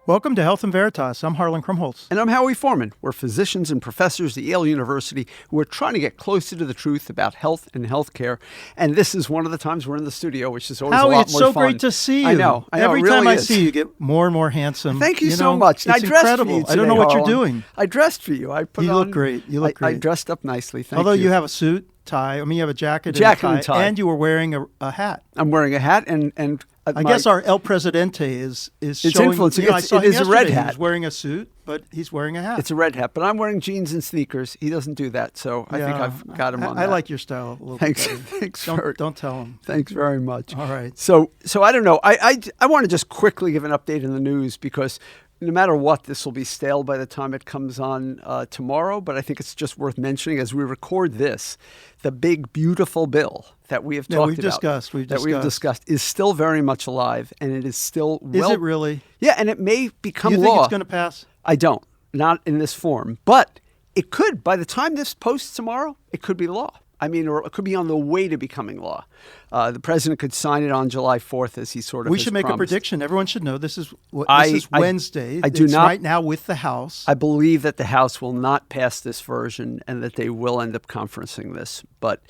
Welcome to Health and Veritas. I'm Harlan Krumholtz. And I'm Howie Foreman. We're physicians and professors at Yale University who are trying to get closer to the truth about health and healthcare. And this is one of the times we're in the studio, which is always Howie, a lot more fun. it's so great to see you. I know. Every it really time I is. see you, you get more and more handsome. Thank you so much. It's I dressed incredible. for you today, I don't know what you're Harlan. doing. I dressed for you. You look great. You look great. I dressed up nicely. Thank Although you. you have a suit, tie. I mean, you have a jacket and tie. and you were wearing a hat. I'm wearing a hat and I guess our El Presidente is showing. Influencing. I saw it him is a yesterday. red He hat. was wearing a suit, but he's wearing a hat. It's a red hat, but I'm wearing jeans and sneakers. He doesn't do that, so I think I've got him on I that. like your style a little Thanks. bit better. Thanks. Don't tell him. Thanks very much. All right. So I don't know. I want to just quickly give an update in the news because no matter what, this will be stale by the time it comes on tomorrow. But I think it's just worth mentioning as we record this, the big, beautiful bill that we have talked about. We've discussed is still very much alive, and it is still Is it really? Yeah, and it may become law. You law. think it's going to pass? I don't. Not in this form. But it could. By the time this posts tomorrow, it could be law. I mean, or it could be on the way to becoming law. The president could sign it on July 4th as he sort of We should make promised. a prediction. Everyone should know this is Wednesday. I do it's not right now with the House. I believe that the House will not pass this version and that they will end up conferencing this. But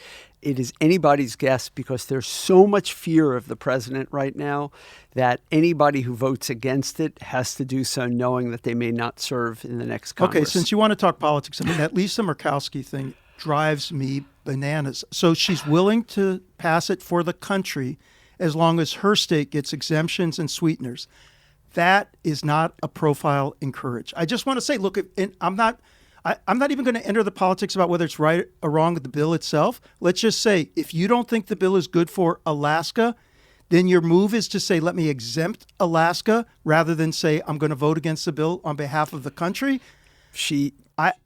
it is anybody's guess because there's so much fear of the president right now that anybody who votes against it has to do so knowing that they may not serve in the next Congress. Okay, since you want to talk politics, I mean, that Lisa Murkowski thing drives me bananas. So she's willing to pass it for the country as long as her state gets exemptions and sweeteners. That is not a profile in courage. I just want to say, look, I'm not even going to enter the politics about whether it's right or wrong with the bill itself. Let's just say, if you don't think the bill is good for Alaska, then your move is to say, let me exempt Alaska rather than say, I'm going to vote against the bill on behalf of the country.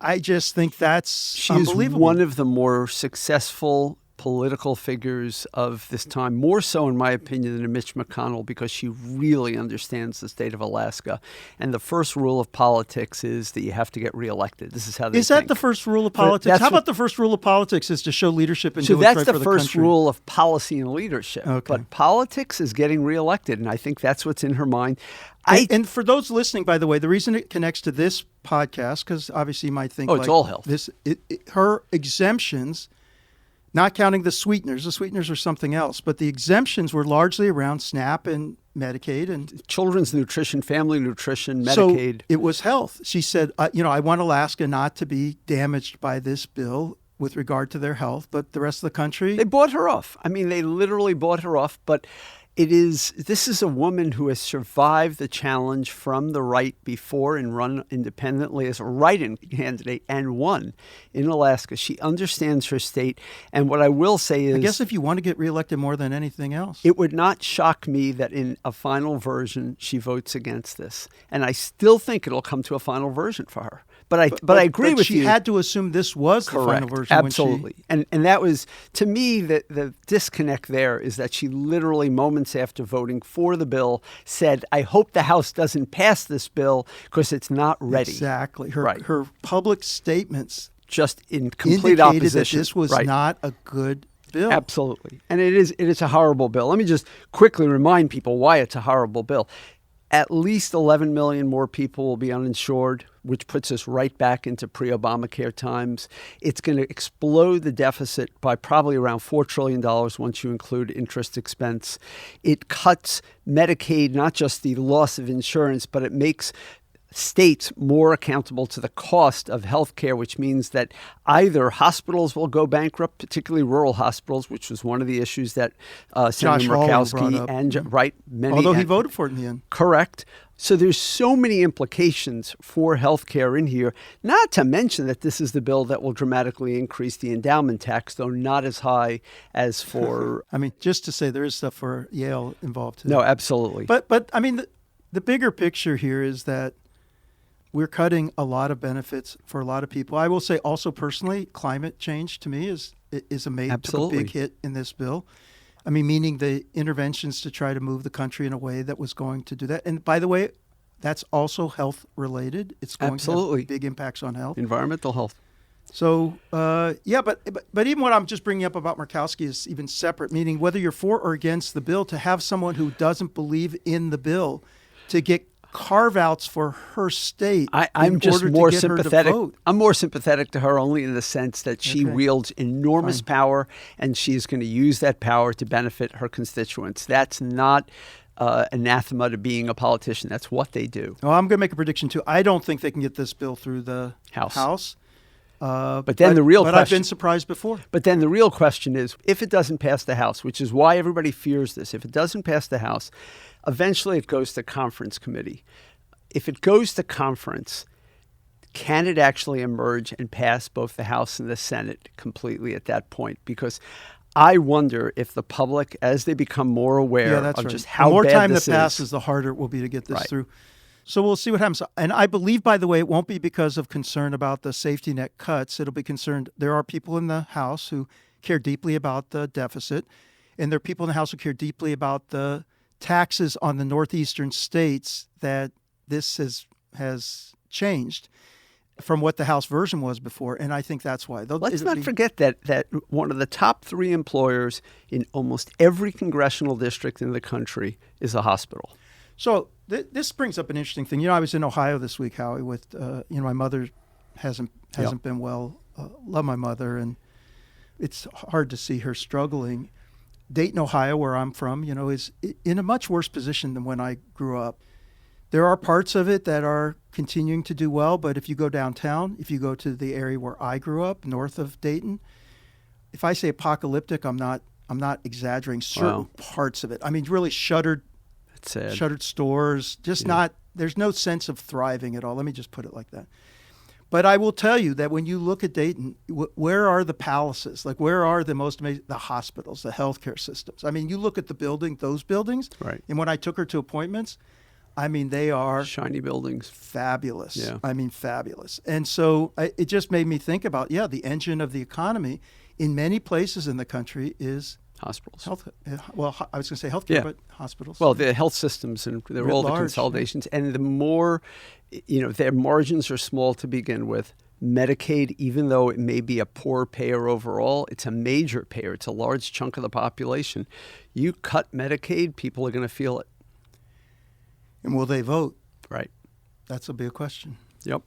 I just think that's unbelievable. She's one of the more successful political figures of this time, more so, in my opinion, than Mitch McConnell, because she really understands the state of Alaska. And the first rule of politics is that you have to get reelected. This is how they think. Is that the first rule of politics? How about the first rule of politics is to show leadership and do what's right for the country? So that's the first rule of policy and leadership. Okay. But politics is getting reelected, and I think that's what's in her mind. And for those listening, by the way, the reason it connects to this podcast, because obviously you might think, it's all health. Her exemptions, not counting the sweeteners are something else, but the exemptions were largely around SNAP and Medicaid and children's nutrition, family nutrition, Medicaid. So it was health. She said, I want Alaska not to be damaged by this bill with regard to their health, but the rest of the country. They bought her off. I mean, they literally bought her off, but this is a woman who has survived the challenge from the right before and run independently as a write-in candidate and won in Alaska. She understands her state. And what I will say is, I guess if you want to get reelected more than anything else, it would not shock me that in a final version, she votes against this. And I still think it'll come to a final version for her. But I agree with you. She had to assume this was the final version. Absolutely. And that was, to me, the disconnect there is that she literally moments after voting for the bill said, I hope the House doesn't pass this bill because it's not ready. Exactly. Her public statements just in complete opposition. That this was not a good bill. Absolutely. And it is a horrible bill. Let me just quickly remind people why it's a horrible bill. At least 11 million more people will be uninsured, which puts us right back into pre-Obamacare times. It's going to explode the deficit by probably around $4 trillion once you include interest expense. It cuts Medicaid, not just the loss of insurance, but it makes states more accountable to the cost of health care, which means that either hospitals will go bankrupt, particularly rural hospitals, which was one of the issues that Senator Murkowski and although he voted for it in the end. Correct. So there's so many implications for health care in here, not to mention that this is the bill that will dramatically increase the endowment tax, though not as high as for... I mean, just to say there is stuff for Yale involved too. No, absolutely. But I mean, the bigger picture here is that we're cutting a lot of benefits for a lot of people. I will say also personally, climate change to me is a big hit in this bill. I mean, meaning the interventions to try to move the country in a way that was going to do that. And by the way, that's also health related. It's going to have big impacts on health. Environmental health. So, but even what I'm just bringing up about Murkowski is even separate, meaning whether you're for or against the bill, to have someone who doesn't believe in the bill to get carve-outs for her state. I'm just more sympathetic. Vote. I'm more sympathetic to her only in the sense that she wields enormous power, and she's going to use that power to benefit her constituents. That's not anathema to being a politician. That's what they do. Well, I'm going to make a prediction, too. I don't think they can get this bill through the House. But I've been surprised before. But then the real question is, if it doesn't pass the House, which is why everybody fears this, if it doesn't pass the House, eventually it goes to conference committee. If it goes to conference, can it actually emerge and pass both the House and the Senate completely at that point? Because I wonder if the public, as they become more aware of just how bad this is. The more time that passes, the harder it will be to get this through. So we'll see what happens. And I believe, by the way, it won't be because of concern about the safety net cuts. It'll be concerned. There are people in the House who care deeply about the deficit, and there are people in the House who care deeply about the taxes on the northeastern states that this has changed from what the House version was before. And I think that's why. Let's not forget that one of the top 3 employers in almost every congressional district in the country is a hospital. So this brings up an interesting thing. I was in Ohio this week, Howie, with my mother hasn't been well. Love my mother, and it's hard to see her struggling. Dayton, Ohio, where I'm from, is in a much worse position than when I grew up. There are parts of it that are continuing to do well, but if you go downtown, if you go to the area where I grew up, north of Dayton, if I say apocalyptic, I'm not exaggerating certain parts of it. I mean, really shuttered stores, there's no sense of thriving at all. Let me just put it like that. But I will tell you that when you look at Dayton, where are the palaces? Like, where are the most amazing, the hospitals, the healthcare systems? I mean, you look at those buildings, and when I took her to appointments, I mean, they are shiny buildings. Fabulous. Yeah. I mean, fabulous. And so it just made me think about, the engine of the economy in many places in the country is hospitals. I was going to say healthcare, but hospitals. Well, the health systems and all the consolidations. And the more, their margins are small to begin with. Medicaid, even though it may be a poor payer overall, it's a major payer. It's a large chunk of the population. You cut Medicaid, people are going to feel it. And will they vote? Right. That's a big question. Yep.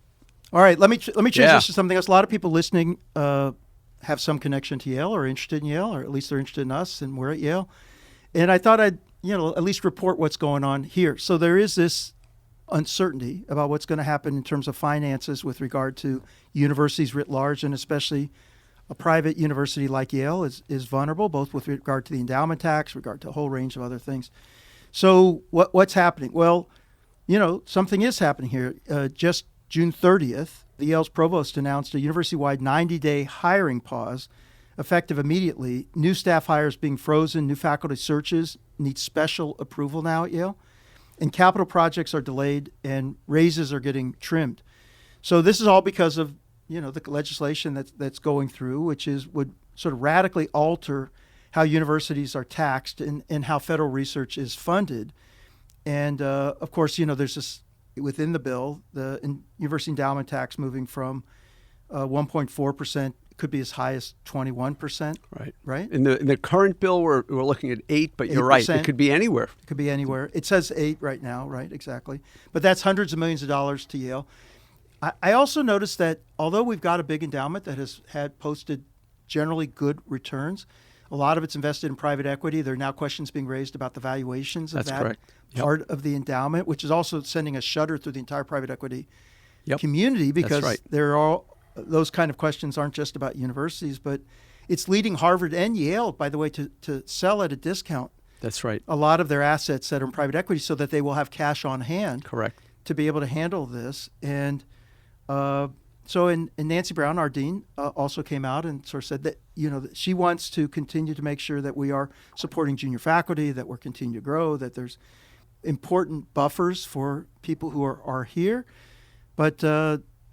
All right, let me transition to something else. A lot of people listening have some connection to Yale or are interested in Yale, or at least they're interested in us, and we're at Yale. And I thought I'd, at least report what's going on here. So there is this uncertainty about what's going to happen in terms of finances with regard to universities writ large, and especially a private university like Yale is vulnerable, both with regard to the endowment tax, regard to a whole range of other things. So what's happening? Well, something is happening here. Just June 30th, the Yale's provost announced a university-wide 90-day hiring pause, effective immediately. New staff hires being frozen, new faculty searches need special approval now at Yale, and capital projects are delayed, and raises are getting trimmed. So this is all because of the legislation that's going through, which would sort of radically alter how universities are taxed and how federal research is funded. And of course, there's this within the bill, the university endowment tax moving from 1.4% could be as high as 21%. Right. In the current bill, we're looking at 8%, but you're 8%. Right. It could be anywhere. It could be anywhere. It says 8 right now. Right. Exactly. But that's hundreds of millions of dollars to Yale. I also noticed that although we've got a big endowment that has had posted generally good returns, a lot of it's invested in private equity. There are now questions being raised about the valuations of that part of the endowment, which is also sending a shudder through the entire private equity community, because there are those kind of questions aren't just about universities, but it's leading Harvard and Yale, by the way, to sell at a discount. That's right. A lot of their assets that are in private equity so that they will have cash on hand. Correct. To be able to handle this. And and Nancy Brown, our dean, also came out and sort of said that, that she wants to continue to make sure that we are supporting junior faculty, that we're continuing to grow, that there's important buffers for people who are here. But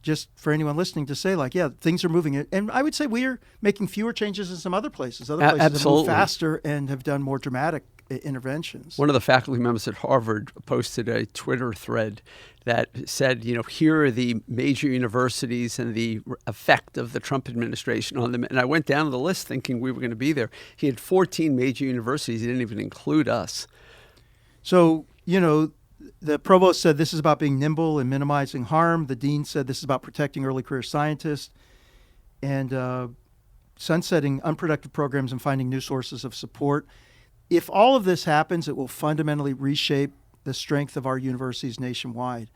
just for anyone listening to say, things are moving. And I would say we are making fewer changes in some other places. Other places have moved faster and have done more dramatic interventions. One of the faculty members at Harvard posted a Twitter thread that said, here are the major universities and the effect of the Trump administration on them. And I went down the list thinking we were going to be there. He had 14 major universities. He didn't even include us. So, The provost said this is about being nimble and minimizing harm. The dean said this is about protecting early career scientists and sunsetting unproductive programs and finding new sources of support. If all of this happens, it will fundamentally reshape the strength of our universities nationwide.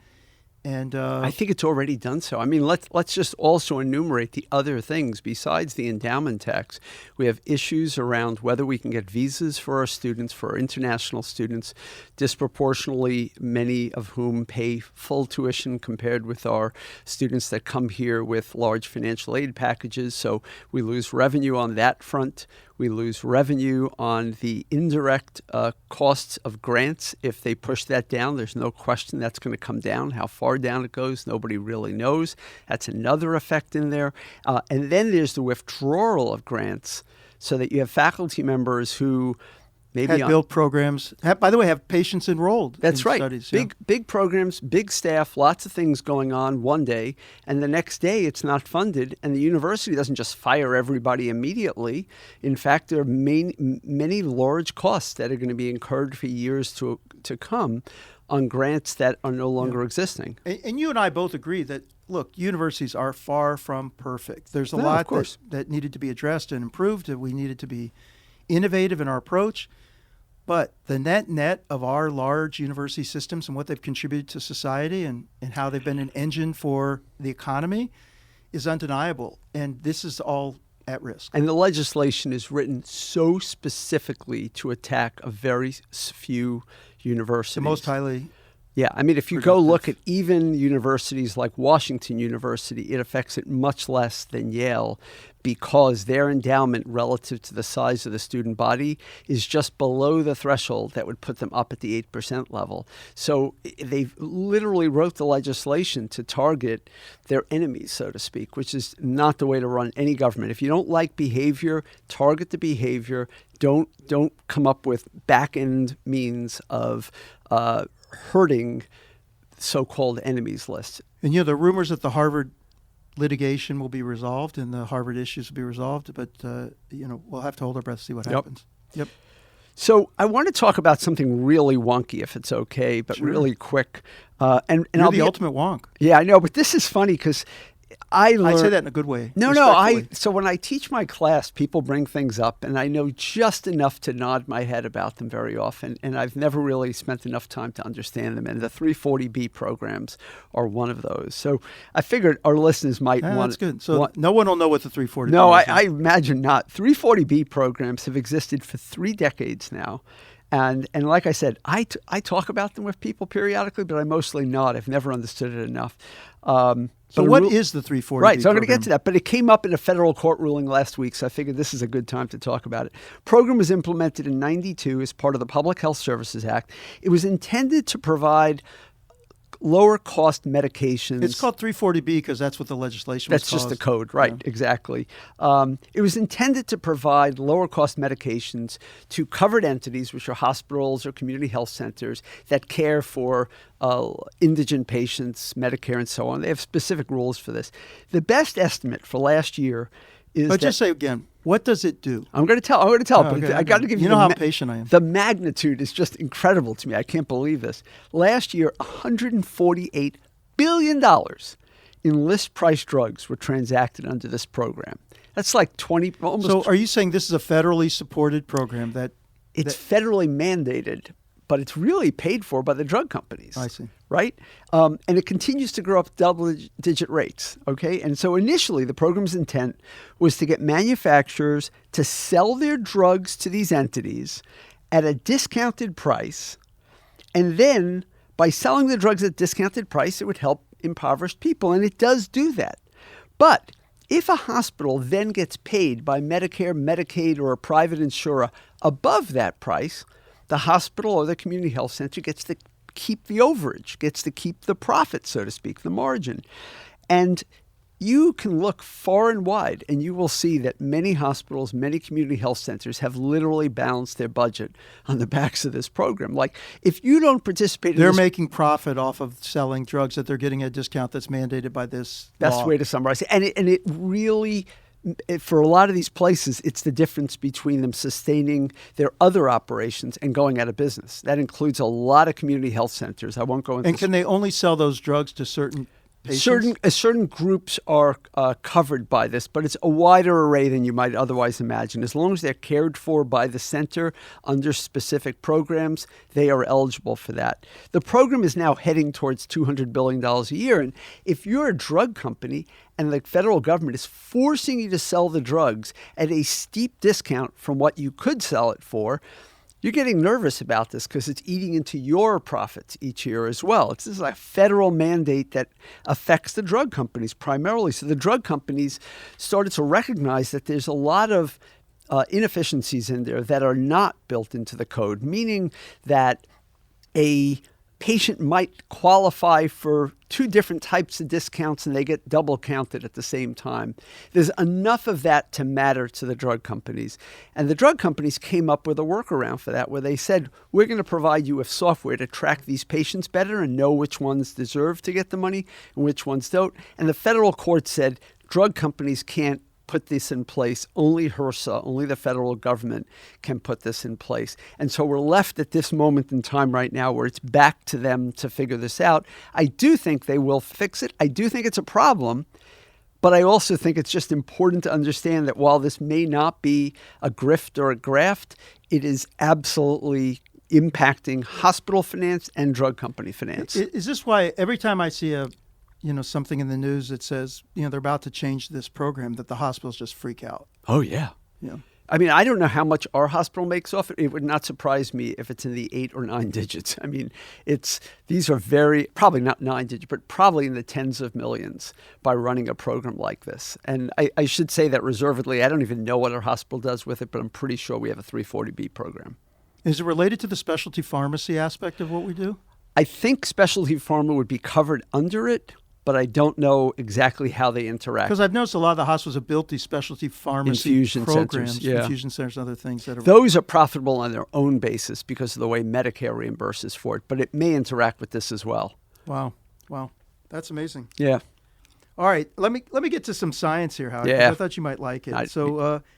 And I think it's already done so. I mean, let's just also enumerate the other things besides the endowment tax. We have issues around whether we can get visas for our students, for our international students, disproportionately many of whom pay full tuition compared with our students that come here with large financial aid packages. So we lose revenue on that front. We lose revenue on the indirect costs of grants. If they push that down, there's no question that's going to come down. How far down it goes, nobody really knows. That's another effect in there. And then there's the withdrawal of grants so that you have faculty members who maybe had built programs, by the way, have patients enrolled. That's in right. Studies, Big programs, big staff, lots of things going on one day, and the next day it's not funded, and the university doesn't just fire everybody immediately. In fact, there are many large costs that are going to be incurred for years to come on grants that are no longer existing. And you and I both agree that, look, universities are far from perfect. There's a lot that needed to be addressed and improved, and we needed to be innovative in our approach. But the net of our large university systems and what they've contributed to society and how they've been an engine for the economy is undeniable. And this is all at risk. And the legislation is written so specifically to attack a very few universities. The most highly... Yeah, I mean, if you go look at even universities like Washington University, it affects it much less than Yale because their endowment relative to the size of the student body is just below the threshold that would put them up at the 8% level. So they literally wrote the legislation to target their enemies, so to speak, which is not the way to run any government. If you don't like behavior, target the behavior. Don't come up with back-end means of hurting so-called enemies list. And the rumors that the Harvard litigation will be resolved and the Harvard issues will be resolved, but we'll have to hold our breath to see what happens. Yep. So I want to talk about something really wonky, if it's okay, but really quick. And You're I'll the ultimate wonk. Yeah, I know, but this is funny because I say that in a good way. No. So when I teach my class, people bring things up, and I know just enough to nod my head about them very often, and I've never really spent enough time to understand them. And the 340B programs are one of those. So I figured our listeners might want. That's good. So no one will know what the 340B. No, is. I imagine not. 340B programs have existed for 3 decades now. And like I said, I talk about them with people periodically, but I mostly nod. I've never understood it enough. So what is the 340B Right, so I'm going to program? get to that. But it came up in a federal court ruling last week, so I figured this is a good time to talk about it. Program was implemented in 92 as part of the Public Health Services Act. It was intended to provide lower cost medications. It's called 340B because that's what the legislation was That's just called. the code, right, exactly. It was intended to provide lower cost medications to covered entities, which are hospitals or community health centers that care for indigent patients, Medicare, and so on. They have specific rules for this. The best estimate for last year is But just say again, what does it do? I'm going to tell. But I got to give you. You know how patient I am. The magnitude is just incredible to me. I can't believe this. Last year, $148 billion in list price drugs were transacted under this program. That's like 20. Almost. So, are you saying this is a federally supported program it's federally mandated, but it's really paid for by the drug companies? I see. Right? And it continues to grow up double-digit rates, okay? And so initially, the program's intent was to get manufacturers to sell their drugs to these entities at a discounted price, and then by selling the drugs at a discounted price, it would help impoverished people, and it does do that. But if a hospital then gets paid by Medicare, Medicaid, or a private insurer above that price, the hospital or the community health center gets to keep the overage, gets to keep the profit, so to speak, the margin. And you can look far and wide, and you will see that many hospitals, many community health centers have literally balanced their budget on the backs of this program. Like, if you don't participate in They're this, making profit off of selling drugs that they're getting at a discount that's mandated by this best law. way to summarize it. And it really for a lot of these places, it's the difference between them sustaining their other operations and going out of business. That includes a lot of community health centers. I won't go into. And can they only sell those drugs to certain patients? Certain groups are covered by this, but it's a wider array than you might otherwise imagine. As long as they're cared for by the center under specific programs, they are eligible for that. The program is now heading towards $200 billion a year. And if you're a drug company and the federal government is forcing you to sell the drugs at a steep discount from what you could sell it for, you're getting nervous about this because it's eating into your profits each year as well. This is a federal mandate that affects the drug companies primarily. So the drug companies started to recognize that there's a lot of inefficiencies in there that are not built into the code, meaning that a patient might qualify for two different types of discounts and they get double counted at the same time. There's enough of that to matter to the drug companies. And the drug companies came up with a workaround for that where they said, we're going to provide you with software to track these patients better and know which ones deserve to get the money and which ones don't. And the federal court said drug companies can't put this in place. Only HRSA, only the federal government can put this in place. And so we're left at this moment in time right now where it's back to them to figure this out. I do think they will fix it. I do think it's a problem, but I also think it's just important to understand that while this may not be a grift or a graft, it is absolutely impacting hospital finance and drug company finance. Is this why every time I see something in the news that says, they're about to change this program, that the hospitals just freak out? Oh, yeah. Yeah. I mean, I don't know how much our hospital makes off it. It would not surprise me if it's in the 8 or 9 digits. I mean, these are probably not 9 digits, but probably in the tens of millions by running a program like this. And I should say that reservedly. I don't even know what our hospital does with it, but I'm pretty sure we have a 340B program. Is it related to the specialty pharmacy aspect of what we do? I think specialty pharma would be covered under it, but I don't know exactly how they interact. Because I've noticed a lot of the hospitals have built these specialty pharmacy infusion programs, centers, yeah. Infusion centers and other things that are... Those are profitable on their own basis because of the way Medicare reimburses for it, but it may interact with this as well. Wow. That's amazing. Yeah. All right, let me get to some science here, Howard. Yeah. I thought you might like it.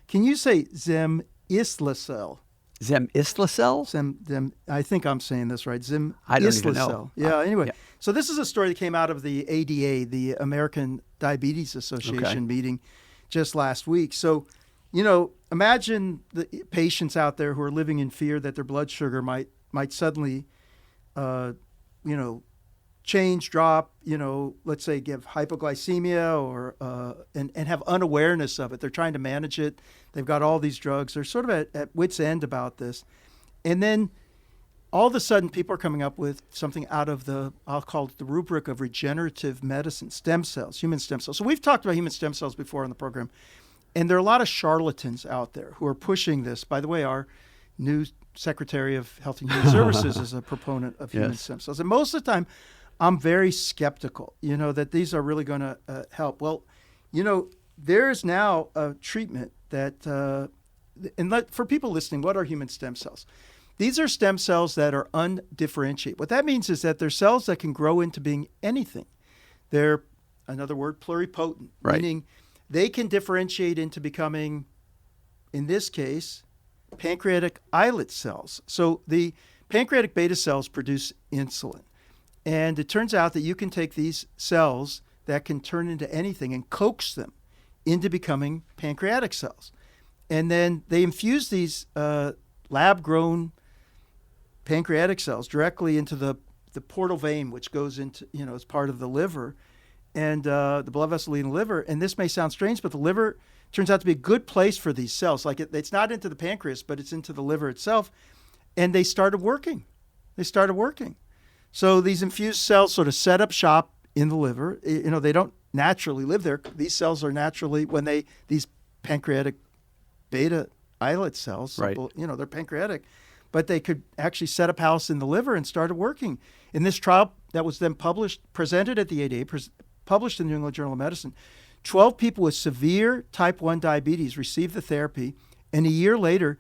Can you say Zem-Islacel? Zem-Islacel? I think I'm saying this right. I don't even know. Yeah, anyway. Yeah. So this is a story that came out of the ADA, the American Diabetes Association meeting just last week. So, imagine the patients out there who are living in fear that their blood sugar might suddenly, change, drop, let's say give hypoglycemia or and have unawareness of it. They're trying to manage it. They've got all these drugs. They're sort of at wit's end about this. And then all of a sudden people are coming up with something out of I'll call it the rubric of regenerative medicine, stem cells, human stem cells. So we've talked about human stem cells before on the program. And there are a lot of charlatans out there who are pushing this. By the way, our new Secretary of Health and Human Services is a proponent of human stem cells. And most of the time, I'm very skeptical, that these are really going to help. Well, there's now a treatment that, for people listening, what are human stem cells? These are stem cells that are undifferentiated. What that means is that they're cells that can grow into being anything. They're, another word, pluripotent, meaning they can differentiate into becoming, in this case, pancreatic islet cells. So the pancreatic beta cells produce insulin. And it turns out that you can take these cells that can turn into anything and coax them into becoming pancreatic cells. And then they infuse these lab-grown pancreatic cells directly into the portal vein, which goes into, as part of the liver and the blood vessel leading the liver. And this may sound strange, but the liver turns out to be a good place for these cells. Like it's not into the pancreas, but it's into the liver itself. And they started working. So these infused cells sort of set up shop in the liver. They don't naturally live there. These cells are naturally, these pancreatic beta islet cells, they're pancreatic, but they could actually set up house in the liver and started working. In this trial that was then presented at the ADA, published in the New England Journal of Medicine, 12 people with severe type 1 diabetes received the therapy, and a year later,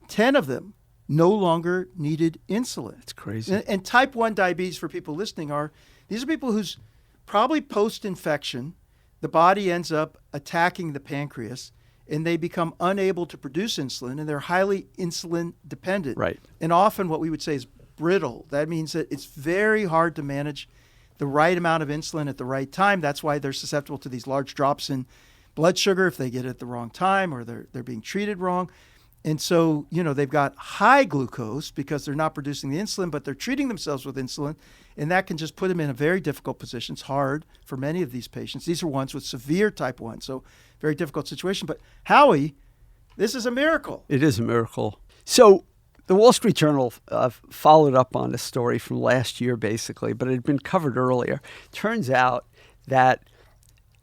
10 of them no longer needed insulin. That's crazy. And type 1 diabetes, for people listening, these are people who's probably post-infection. the body ends up attacking the pancreas, and they become unable to produce insulin, and they're highly insulin dependent. Right. And often what we would say is brittle. That means that it's very hard to manage the right amount of insulin at the right time. That's why they're susceptible to these large drops in blood sugar if they get it at the wrong time or they're being treated wrong. And so, they've got high glucose because they're not producing the insulin, but they're treating themselves with insulin, and that can just put them in a very difficult position. It's hard for many of these patients. These are ones with severe type 1, so very difficult situation. But Howie, this is a miracle. It is a miracle. So the Wall Street Journal followed up on this story from last year, basically, but it had been covered earlier. Turns out that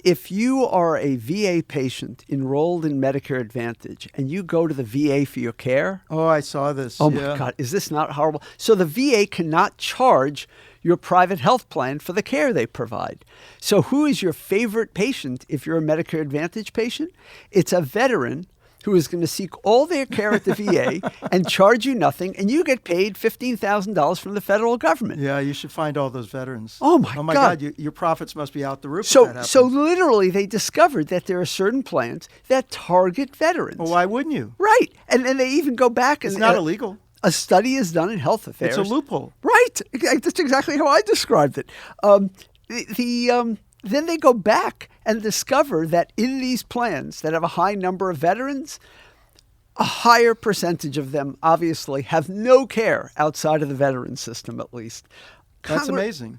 if you are a VA patient enrolled in Medicare Advantage and you go to the VA for your care. Oh, I saw this. Oh, my God. Is this not horrible? So the VA cannot charge your private health plan for the care they provide. So who is your favorite patient if you're a Medicare Advantage patient? It's a veteran who is going to seek all their care at the VA and charge you nothing, and you get paid $15,000 from the federal government. Yeah, you should find all those veterans. Oh, my God. Your profits must be out the roof. So literally, they discovered that there are certain plans that target veterans. Well, why wouldn't you? Right. And they even go back and... It's not illegal. A study is done in health affairs. It's a loophole. Right. That's exactly how I described it. Then they go back and discover that in these plans that have a high number of veterans, a higher percentage of them obviously have no care outside of the veteran system, at least. That's amazing.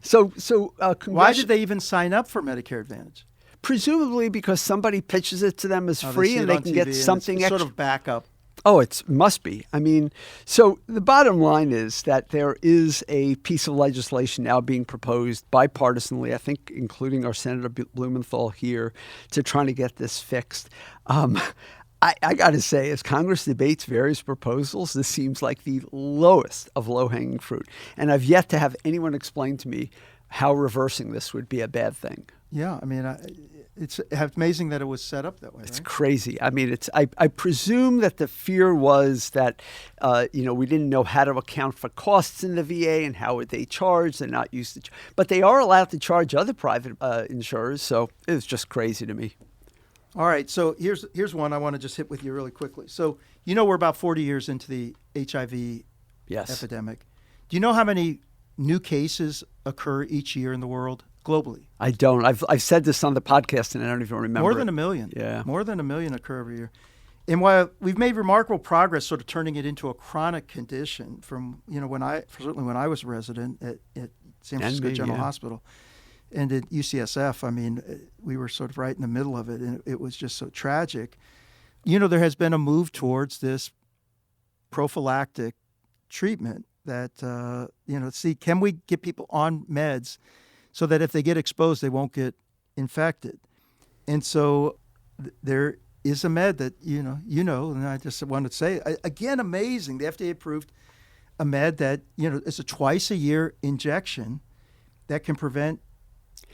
Why did they even sign up for Medicare Advantage? Presumably because somebody pitches it to them as free and they can get something extra. Sort of backup. Oh, it must be. I mean, so the bottom line is that there is a piece of legislation now being proposed bipartisanly, I think including our Senator Blumenthal here, to trying to get this fixed. I got to say, as Congress debates various proposals, this seems like the lowest of low-hanging fruit. And I've yet to have anyone explain to me how reversing this would be a bad thing. Yeah, I mean, it's amazing that it was set up that way. It's crazy. I mean, I presume that the fear was that, we didn't know how to account for costs in the VA and how would they charge. They're not used to, but they are allowed to charge other private insurers. So it was just crazy to me. All right. So here's one I want to just hit with you really quickly. So, we're about 40 years into the HIV epidemic. Do you know how many new cases occur each year in the world globally? I don't. I've said this on the podcast and I don't even remember. More than 1 million. Yeah. More than 1 million occur every year. And while we've made remarkable progress sort of turning it into a chronic condition from, certainly when I was a resident at San Francisco General Hospital and at UCSF, I mean, we were sort of right in the middle of it and it was just so tragic. There has been a move towards this prophylactic treatment that, can we get people on meds so that if they get exposed, they won't get infected? And so there is a med that, and I just wanted to say, again, amazing. The FDA approved a med that, is a twice-a-year injection that can prevent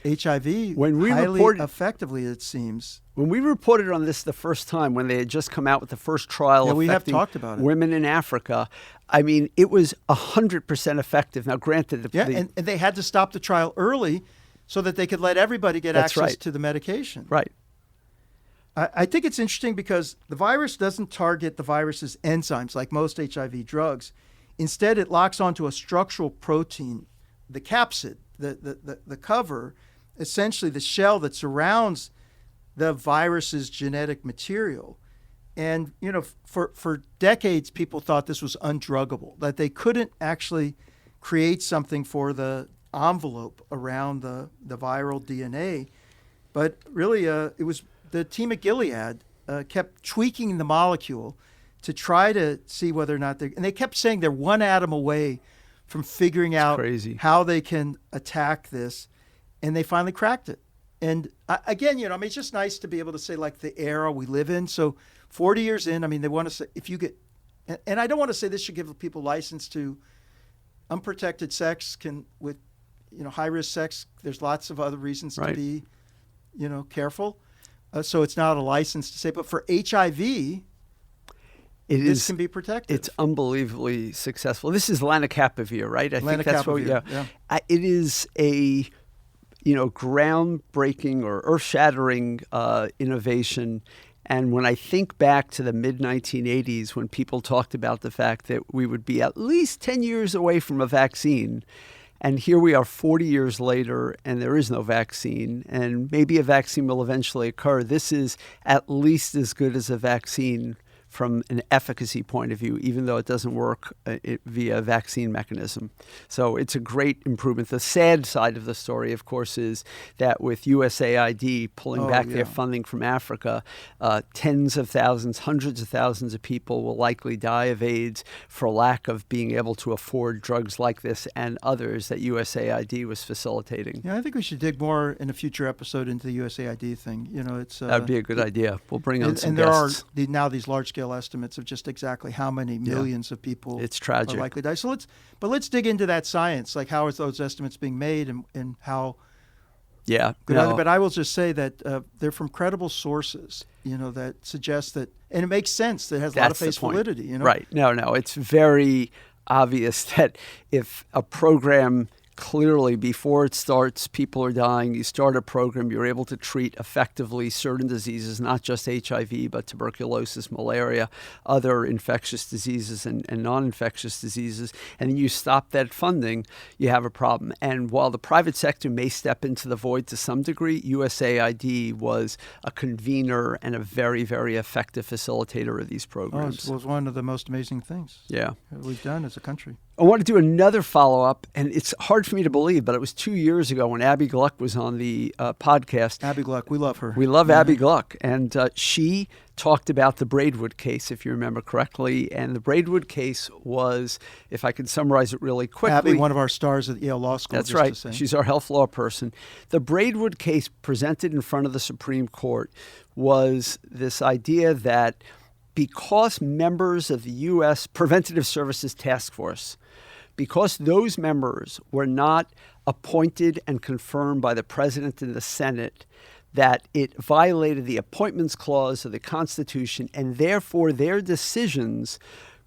HIV highly effectively, it seems. When we reported on this the first time, when they had just come out with the first trial we have affecting talked about it. Women in Africa, I mean, it was 100% effective. Now, granted, and they had to stop the trial early so that they could let everybody get access to the medication. Right. I think it's interesting because the virus doesn't target the virus's enzymes like most HIV drugs. Instead, it locks onto a structural protein, the capsid, the cover, essentially the shell that surrounds the virus's genetic material. And, for decades, people thought this was undruggable, that they couldn't actually create something for the envelope around the viral DNA. But really, it was the team at Gilead kept tweaking the molecule to try to see whether or not and they kept saying they're one atom away from figuring out how they can attack this. And they finally cracked it. And again, it's just nice to be able to say like the era we live in. So 40 years in, they want to say if you get, and I don't want to say this should give people license to unprotected sex with high risk sex. There's lots of other reasons to be, careful. So it's not a license to say, but for HIV, this can be protected. It's unbelievably successful. This is lenacapavir, right? I think that's what. Yeah. It is a groundbreaking or earth-shattering innovation. And when I think back to the mid-1980s, when people talked about the fact that we would be at least 10 years away from a vaccine, and here we are 40 years later, and there is no vaccine, and maybe a vaccine will eventually occur, this is at least as good as a vaccine from an efficacy point of view, even though it doesn't work via a vaccine mechanism. So it's a great improvement. The sad side of the story, of course, is that with USAID pulling back their funding from Africa, tens of thousands, hundreds of thousands of people will likely die of AIDS for lack of being able to afford drugs like this and others that USAID was facilitating. Yeah, I think we should dig more in a future episode into the USAID thing. It's that would be a good idea. We'll bring on some guests. And there are now these large-scale estimates of just exactly how many millions of people it's tragic. are likely to die. So let's dig into that science. Like, how are those estimates being made, and how good are they? But I will just say that they're from credible sources, that suggest that, and it makes sense. That has a lot of face validity. Right. No, it's very obvious that if a program clearly, before it starts, people are dying. You start a program, you're able to treat effectively certain diseases, not just HIV, but tuberculosis, malaria, other infectious diseases and non-infectious diseases. And then you stop that funding, you have a problem. And while the private sector may step into the void to some degree, USAID was a convener and a very, very effective facilitator of these programs. It was one of the most amazing things we've done as a country. I want to do another follow-up, and it's hard for me to believe, but it was 2 years ago when Abby Gluck was on the podcast. Abby Gluck, we love her. We love Abby Gluck, and she talked about the Braidwood case, if you remember correctly, and the Braidwood case was, if I can summarize it really quickly. Abby, one of our stars at Yale Law School. That's right. She's our health law person. The Braidwood case presented in front of the Supreme Court was this idea that because members of the U.S. Preventative Services Task Force, because those members were not appointed and confirmed by the President and the Senate, that it violated the Appointments Clause of the Constitution, and therefore their decisions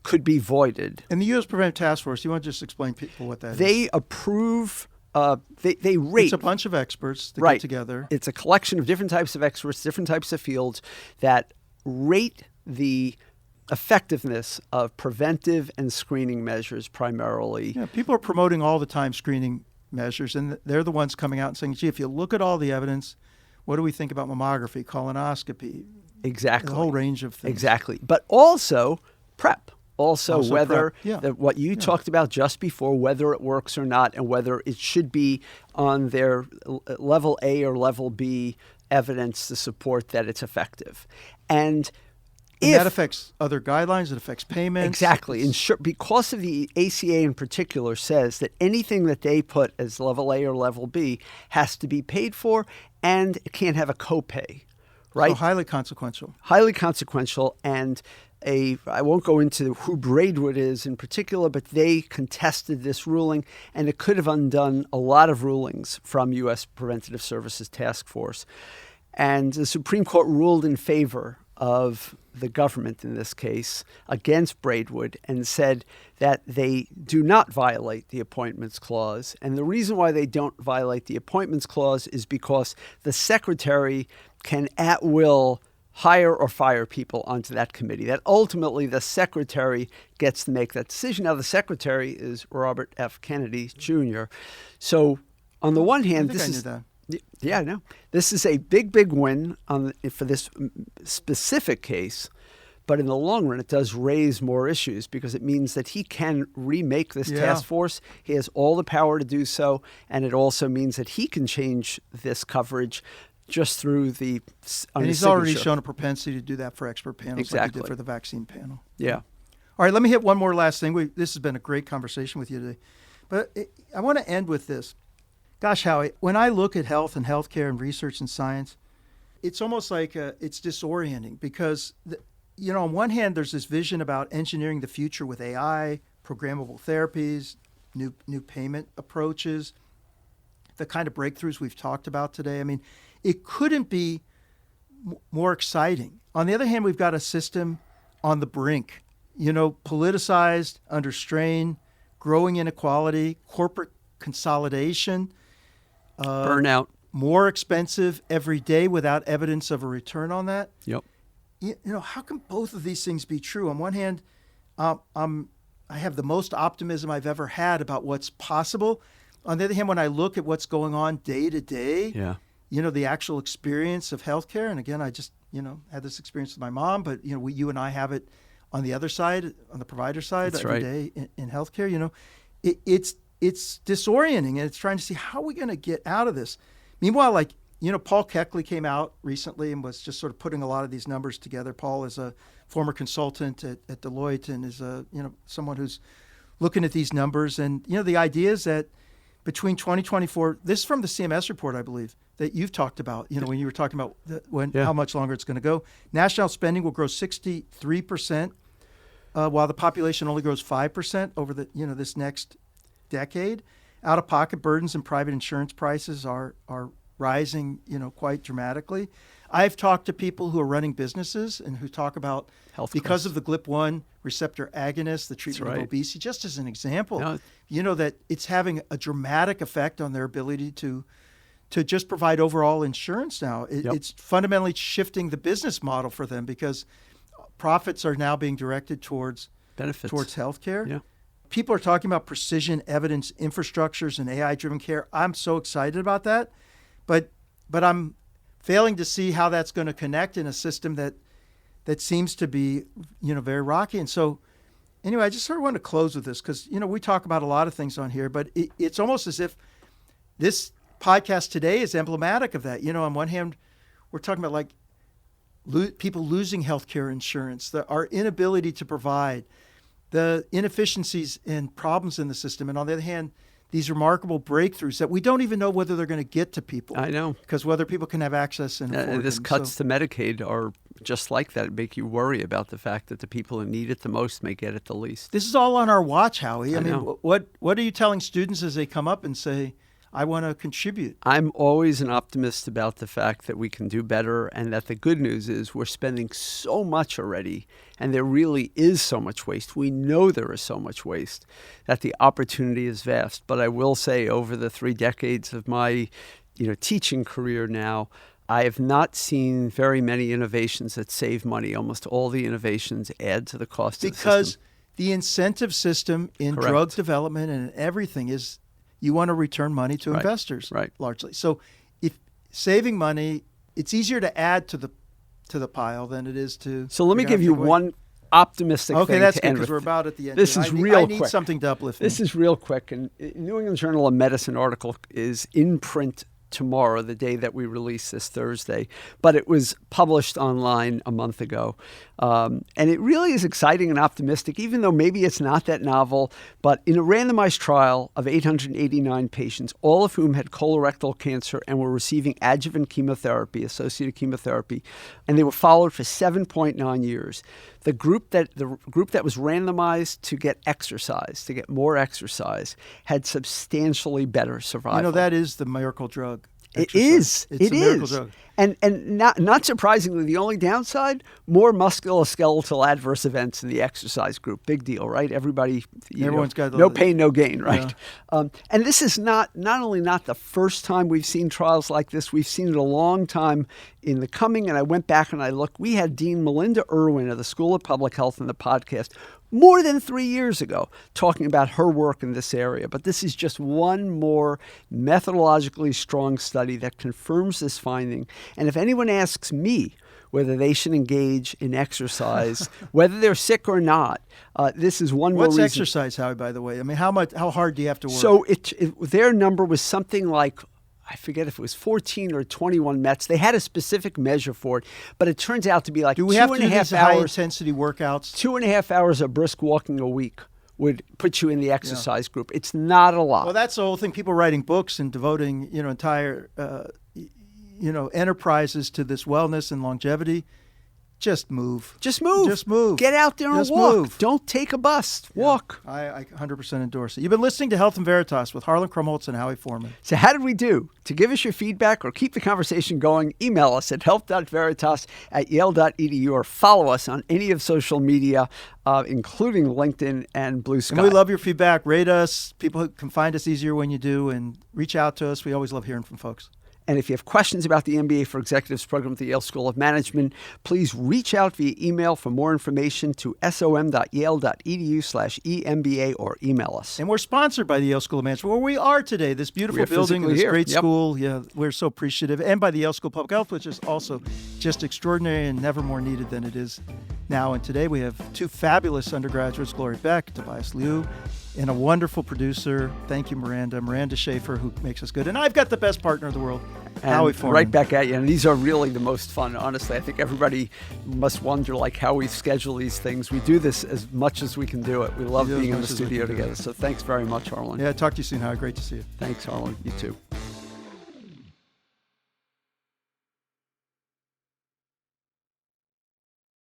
could be voided. And the U.S. Preventative Task Force, do you want to just explain to people what that is? They approve, they rate. It's a bunch of experts that get together. It's a collection of different types of experts, different types of fields that rate the effectiveness of preventive and screening measures primarily. Yeah, people are promoting all the time screening measures, and they're the ones coming out and saying, gee, if you look at all the evidence, what do we think about mammography, colonoscopy? Exactly. The whole range of things. Exactly. But also PrEP. Also whether what you talked about just before, whether it works or not, and whether it should be on their level A or level B evidence to support that it's effective. And that affects other guidelines. It affects payments. Exactly. Because of the ACA in particular says that anything that they put as level A or level B has to be paid for, and it can't have a copay, right? So highly consequential. Highly consequential. And I won't go into who Braidwood is in particular, but they contested this ruling, and it could have undone a lot of rulings from U.S. Preventative Services Task Force. And the Supreme Court ruled in favor of the government in this case against Braidwood and said that they do not violate the Appointments Clause. And the reason why they don't violate the Appointments Clause is because the secretary can at will hire or fire people onto that committee. That ultimately the secretary gets to make that decision. Now, the secretary is Robert F. Kennedy Jr. So on the one hand, I knew that. Yeah, I know. This is a big, big win for this specific case, but in the long run, it does raise more issues because it means that he can remake this task force. He has all the power to do so, and it also means that he can change this coverage just through the And he's already shown a propensity to do that for expert panels like he did for the vaccine panel. Yeah. All right, let me hit one more last thing. This has been a great conversation with you today. But I want to end with this. Gosh, Howie, when I look at health and healthcare and research and science, it's almost like it's disorienting because, on one hand, there's this vision about engineering the future with AI, programmable therapies, new payment approaches, the kind of breakthroughs we've talked about today. I mean, it couldn't be more exciting. On the other hand, we've got a system on the brink, politicized, under strain, growing inequality, corporate consolidation. Burnout. more expensive every day without evidence of a return on that. Yep. How can both of these things be true? On one hand, I have the most optimism I've ever had about what's possible. On the other hand, when I look at what's going on day to day, the actual experience of healthcare, and again, I just, had this experience with my mom, but, you and I have it on the other side, on the provider side every day in healthcare. It's disorienting, and it's trying to see how are we going to get out of this. Meanwhile, Paul Keckley came out recently and was just sort of putting a lot of these numbers together. Paul is a former consultant at Deloitte and is someone who's looking at these numbers. And, the idea is that between 2024, this is from the CMS report, I believe, that you've talked about, when you were talking about how much longer it's going to go. National spending will grow 63%, while the population only grows 5% over this next decade. Out-of-pocket burdens and private insurance prices are rising, quite dramatically. I've talked to people who are running businesses and who talk about health because of the GLP-1 receptor agonist, the treatment of obesity, just as an example, that it's having a dramatic effect on their ability to just provide overall insurance now. It's fundamentally shifting the business model for them because profits are now being directed towards benefits, towards healthcare. Yeah. People are talking about precision evidence infrastructures and AI-driven care. I'm so excited about that, but I'm failing to see how that's going to connect in a system that seems to be, very rocky. And so, anyway, I just sort of want to close with this because, we talk about a lot of things on here, but it's almost as if this podcast today is emblematic of that. On one hand, we're talking about people losing healthcare insurance, our inability to provide, the inefficiencies and problems in the system. And on the other hand, these remarkable breakthroughs that we don't even know whether they're going to get to people. I know. Because whether people can have access and afford this them. cuts to Medicaid are just like that. It make you worry about the fact that the people who need it the most may get it the least. This is all on our watch, Howie. I mean, know. what are you telling students as they come up and say, I want to contribute? I'm always an optimist about the fact that we can do better and that the good news is we're spending so much already and there really is so much waste. We know there is so much waste that the opportunity is vast. But I will say over the 3 decades of my teaching career now, I have not seen very many innovations that save money. Almost all the innovations add to the cost of the system. Because the incentive system in Correct. drug development and everything is you want to return money to investors, largely. So if saving money, it's easier to add to the pile than it is to. So let me give you one optimistic thing. Okay, that's to good end because with. we're about at the end. This is real quick. I need something to uplift me. This is real quick. And New England Journal of Medicine article is in print tomorrow, the day that we release this Thursday, but it was published online a month ago. And it really is exciting and optimistic, even though maybe it's not that novel. But in a randomized trial of 889 patients, all of whom had colorectal cancer and were receiving adjuvant chemotherapy, associated chemotherapy, and they were followed for 7.9 years. The group that was randomized to get exercise, to get more exercise, had substantially better survival. That is the miracle drug. It is. It's a miracle drug. And not surprisingly, the only downside, more musculoskeletal adverse events in the exercise group. Big deal, right? Everyone's got no pain, no gain, right? Yeah. And this is not only not the first time we've seen trials like this, we've seen it a long time in the coming. And I went back and I looked. We had Dean Melinda Irwin of the School of Public Health in the podcast more than 3 years ago talking about her work in this area. But this is just one more methodologically strong study that confirms this finding. And if anyone asks me whether they should engage in exercise, whether they're sick or not, this is one more reason. What's exercise, Howie, by the way? I mean, how hard do you have to work? So their number was something like, I forget if it was 14 or 21 METs. They had a specific measure for it, but it turns out to be like 2.5 hours. High-intensity workouts? 2.5 hours of brisk walking a week would put you in the exercise group. It's not a lot. Well, that's the whole thing. People writing books and devoting, entire, enterprises to this wellness and longevity. Just move. Just move. Just move. Get out there and Just walk. move. Don't take a bus. Walk. I 100% endorse it. You've been listening to Health and Veritas with Harlan Krumholtz and Howie Foreman. So how did we do? To give us your feedback or keep the conversation going, email us at health.veritas@yale.edu or follow us on any of social media, including LinkedIn and Blue Sky. And we love your feedback. Rate us. People can find us easier when you do, and reach out to us. We always love hearing from folks. And if you have questions about the MBA for Executives program at the Yale School of Management, please reach out via email for more information to som.yale.edu/emba or email us. And we're sponsored by the Yale School of Management, where we are today, this beautiful building, this great school. Yeah, we're so appreciative. And by the Yale School of Public Health, which is also just extraordinary and never more needed than it is now. And today we have two fabulous undergraduates, Gloria Beck, Tobias Liu, and a wonderful producer. Thank you, Miranda Schaefer, who makes us good. And I've got the best partner in the world, Howie Foreman. Right back at you. And these are really the most fun, honestly. I think everybody must wonder how we schedule these things. We do this as much as we can do it. We love being in the studio together. So thanks very much, Harlan. Yeah, talk to you soon, Howie. Great to see you. Thanks, Harlan. You too.